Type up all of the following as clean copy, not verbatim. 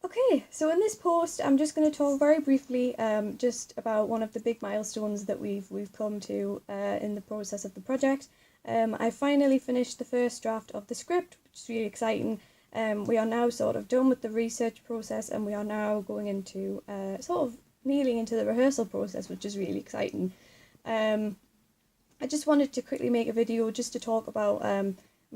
Okay, so in this post, I'm just going to talk very briefly just about one of the big milestones that we've come to in the process of the project. I finally finished the first draft of the script, which is really exciting. We are now sort of done with the research process, and we are now going into sort of kneeling into the rehearsal process, which is really exciting. I just wanted to quickly make a video just to talk about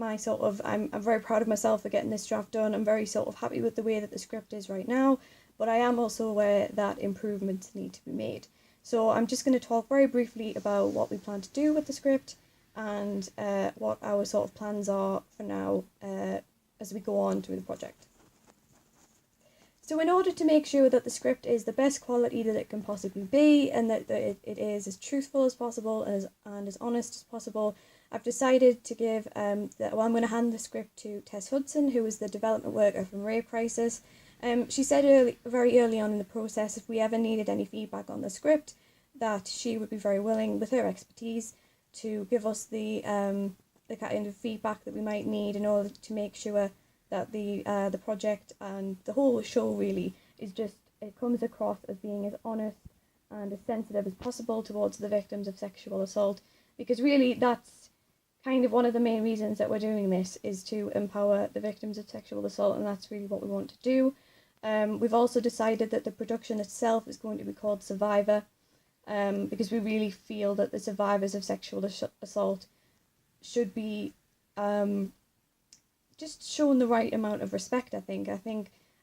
I'm very proud of myself for getting this draft done. I'm very sort of happy with the way that the script is right now, but I am also aware that improvements need to be made. So I'm just going to talk very briefly about what we plan to do with the script and what our sort of plans are for now as we go on through the project. So in order to make sure that the script is the best quality that it can possibly be, and that it is as truthful as possible and as honest as possible, I've decided to give, I'm going to hand the script to Tess Hudson, who is the development worker from Rape Crisis. She said very early on in the process, if we ever needed any feedback on the script, that she would be very willing, with her expertise, to give us the kind of feedback that we might need in order to make sure that the project and the whole show really is just, it comes across as being as honest and as sensitive as possible towards the victims of sexual assault, because really that's kind of one of the main reasons that we're doing this, is to empower the victims of sexual assault, and that's really what we want to do. We've also decided that the production itself is going to be called Survivor, because we really feel that the survivors of sexual assault should be just shown the right amount of respect. I think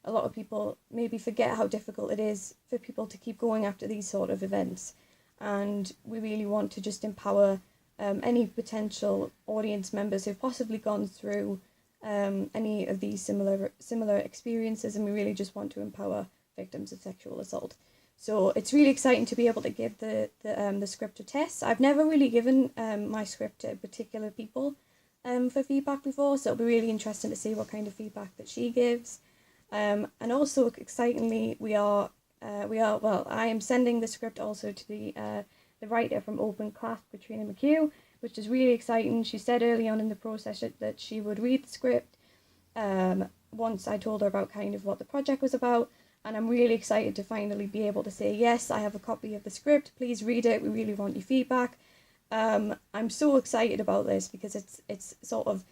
a lot of people maybe forget how difficult it is for people to keep going after these sort of events, and we really want to just empower any potential audience members who've possibly gone through any of these similar experiences, and we really just want to empower victims of sexual assault. So it's really exciting to be able to give the script to Tess. I've never really given my script to particular people for feedback before, so it'll be really interesting to see what kind of feedback that she gives. And also excitingly, I am sending the script also to the writer from Open Clasp, Katrina McHugh, which is really exciting. She said early on in the process that she would read the script once I told her about kind of what the project was about, and I'm really excited to finally be able to say, yes, I have a copy of the script, please read it, we really want your feedback. I'm so excited about this because it's sort of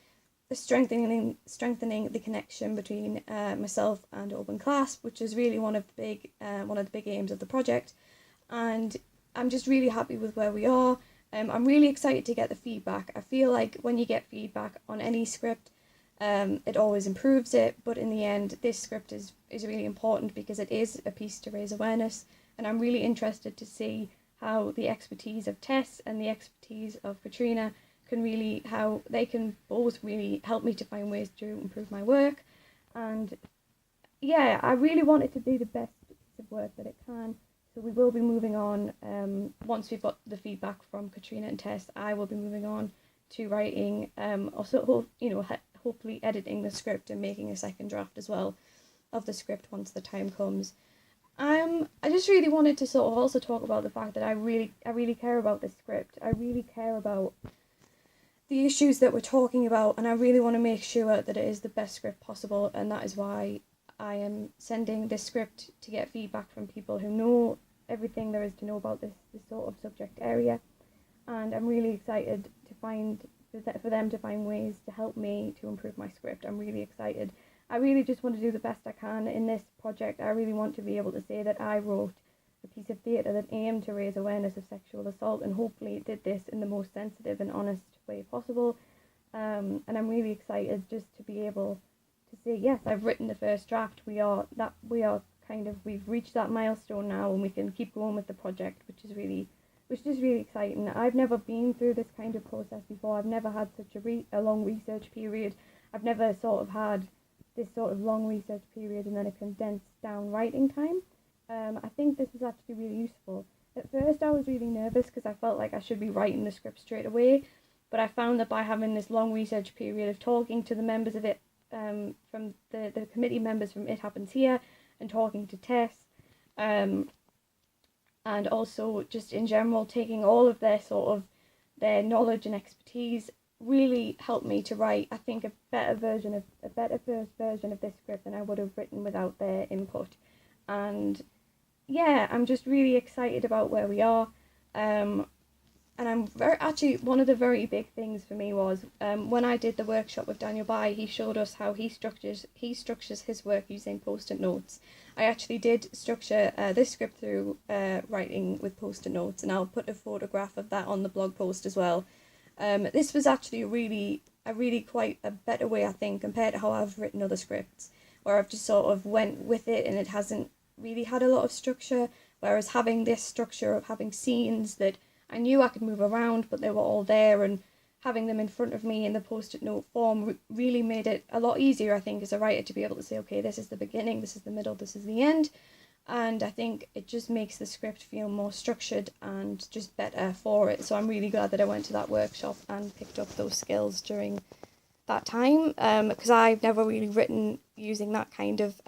strengthening the connection between myself and Open Clasp, which is really one of the big aims of the project, and I'm just really happy with where we are. I'm really excited to get the feedback. I feel like when you get feedback on any script, it always improves it, but in the end this script is really important because it is a piece to raise awareness, and I'm really interested to see how the expertise of Tess and the expertise of Katrina how they can both really help me to find ways to improve my work. And yeah, I really want it to be the best piece of work that it can. So we will be moving on, once we've got the feedback from Katrina and Tess, I will be moving on to writing, hopefully editing the script and making a second draft as well of the script once the time comes. I just really wanted to sort of also talk about the fact that I really care about this script. I really care about the issues that we're talking about, and I really want to make sure that it is the best script possible, and that is why I am sending this script to get feedback from people who know everything there is to know about this sort of subject area, and I'm really excited for them to find ways to help me to improve my script. I'm really excited. I really just want to do the best I can in this project. I really want to be able to say that I wrote a piece of theatre that aimed to raise awareness of sexual assault, and hopefully it did this in the most sensitive and honest way possible. And I'm really excited just to be able to say, yes, I've written the first draft. We've reached that milestone now, and we can keep going with the project, which is really exciting. I've never been through this kind of process before. I've never had such a long research period. I've never sort of had this sort of long research period and then a condensed down writing time. I think this is actually really useful. At first I was really nervous because I felt like I should be writing the script straight away, but I found that by having this long research period of talking to the members of it, from the committee members from It Happens Here, and talking to Tess, and also just in general taking all of their knowledge and expertise, really helped me to write, I think, a better version of this script than I would have written without their input. And yeah, I'm just really excited about where we are. And I'm actually, one of the very big things for me was when I did the workshop with Daniel Bai, he showed us how he structures his work using post-it notes. I actually did structure this script through writing with post-it notes, and I'll put a photograph of that on the blog post as well. This was actually a really quite a better way, I think, compared to how I've written other scripts, where I've just sort of went with it and it hasn't really had a lot of structure, whereas having this structure of having scenes that I knew I could move around, but they were all there, and having them in front of me in the post-it note form really made it a lot easier, I think, as a writer to be able to say, okay, this is the beginning, this is the middle, this is the end. And I think it just makes the script feel more structured and just better for it. So I'm really glad that I went to that workshop and picked up those skills during that time, because I've never really written using that kind of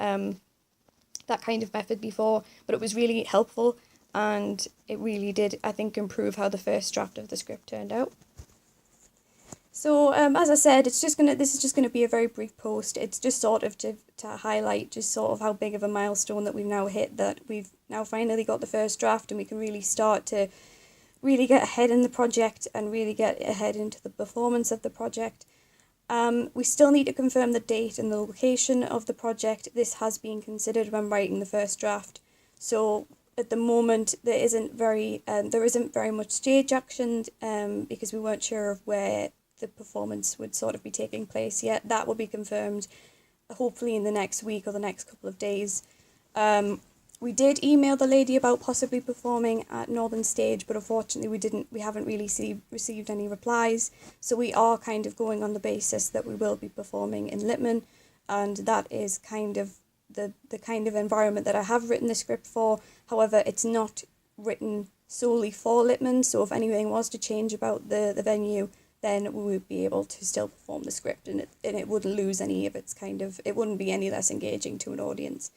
method before, but it was really helpful. And it really did, I think, improve how the first draft of the script turned out. So as I said, this is just gonna be a very brief post. It's just sort of to highlight just sort of how big of a milestone that we've now hit, that we've now finally got the first draft and we can really start to really get ahead in the project and really get ahead into the performance of the project. We still need to confirm the date and the location of the project. This has been considered when writing the first draft. So at the moment, there isn't very much stage action because we weren't sure of where the performance would sort of be taking place yet. That will be confirmed hopefully in the next week or the next couple of days. We did email the lady about possibly performing at Northern Stage, but unfortunately we haven't really received any replies. So we are kind of going on the basis that we will be performing in Littman, and that is kind of the kind of environment that I have written the script for. However, it's not written solely for Littman, so if anything was to change about the venue, then we would be able to still perform the script, and it wouldn't lose any of its kind of, it wouldn't be any less engaging to an audience.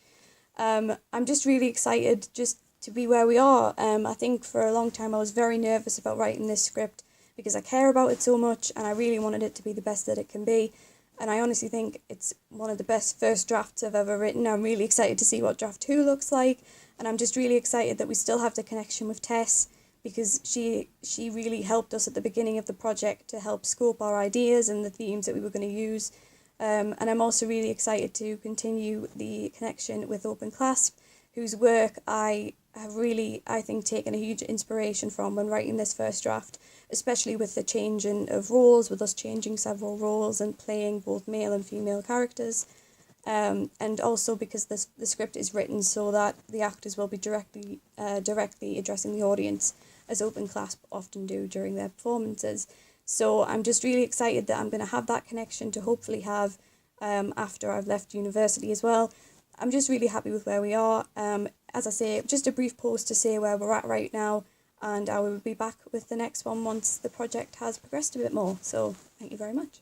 I'm just really excited just to be where we are. I think for a long time I was very nervous about writing this script because I care about it so much and I really wanted it to be the best that it can be. And I honestly think it's one of the best first drafts I've ever written. I'm really excited to see what draft 2 looks like. And I'm just really excited that we still have the connection with Tess, because she really helped us at the beginning of the project to help scope our ideas and the themes that we were going to use. And I'm also really excited to continue the connection with OpenClasp, whose work I have really, I think, taken a huge inspiration from when writing this first draft, especially with the changing of roles, with us changing several roles and playing both male and female characters. And also because the script is written so that the actors will be directly addressing the audience, as OpenClasp often do during their performances. So I'm just really excited that I'm going to have that connection to hopefully have after I've left university as well. I'm just really happy with where we are. As I say, just a brief post to say where we're at right now, and I will be back with the next one once the project has progressed a bit more. So thank you very much.